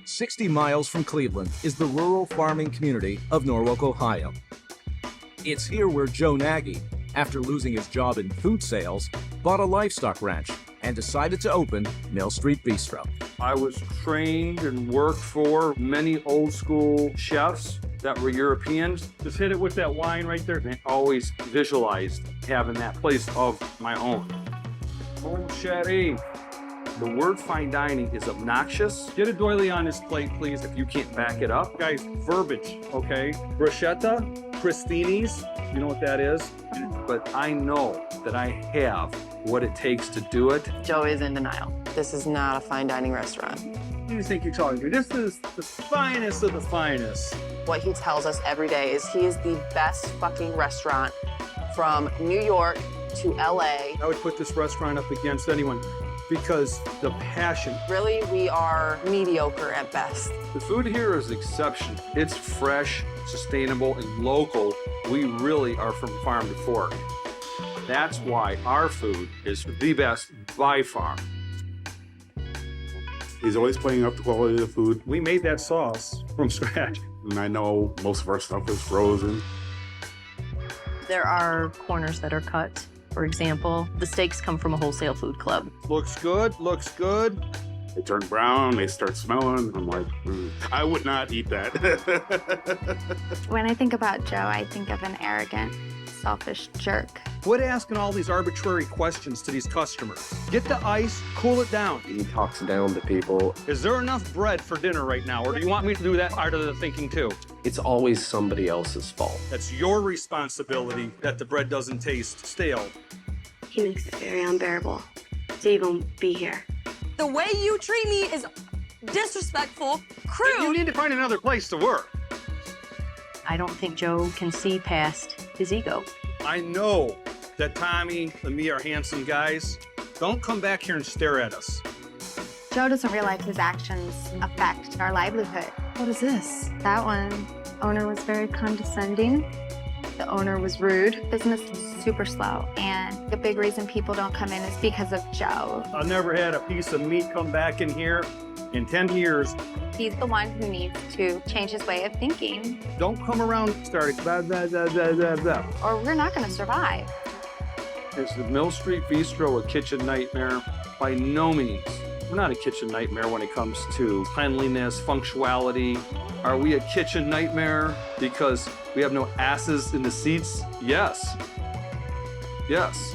60 miles from Cleveland is the rural farming community of Norwalk, Ohio. It's here where Joe Nagy, after losing his job in food sales, bought a livestock ranch and decided to open Mill Street Bistro. I was trained and worked for many old school chefs that were Europeans. Just hit it with that wine right there. And I always visualized having that place of my own. Oh, Sherry. The word fine dining is obnoxious. Get a doily on this plate, please, if you can't back it up. Guys, verbiage, okay? Bruschetta, Cristini's, you know what that is? But I know that I have what it takes to do it. Joe is in denial. This is not a fine dining restaurant. Who do you think you're talking to? This is the finest of the finest. What he tells us every day is he is the best fucking restaurant from New York to LA. I would put this restaurant up against anyone because the passion. Really, we are mediocre at best. The food here is exceptional. It's fresh, sustainable, and local. We really are from farm to fork. That's why our food is the best by far. He's always playing up the quality of the food. We made that sauce from scratch. And I know most of our stuff is frozen. There are corners that are cut. For example, the steaks come from a wholesale food club. Looks good, looks good. They turn brown, they start smelling. I'm like, I would not eat that. When I think about Joe, I think of an arrogant, selfish jerk. Quit asking all these arbitrary questions to these customers. Get the ice, cool it down. He talks down to people. Is there enough bread for dinner right now, or do you want me to do that part of the thinking too? It's always somebody else's fault. That's your responsibility that the bread doesn't taste stale. He makes it very unbearable to even be here. The way you treat me is disrespectful, crude. You need to find another place to work. I don't think Joe can see past his ego. I know that Tommy and me are handsome guys. Don't come back here and stare at us. Joe doesn't realize his actions affect our livelihood. What is this? That one, owner was very condescending. The owner was rude. Business was super slow, and the big reason people don't come in is because of Joe. I've never had a piece of meat come back in here in 10 years. He's the one who needs to change his way of thinking, Don't come around starting blah, blah, blah, blah, blah, blah. or we're not going to survive. Is the Mill Street Bistro a kitchen nightmare? By no means. We're not a kitchen nightmare when it comes to cleanliness, functionality. Are we a kitchen nightmare because we have no asses in the seats? Yes. Yes.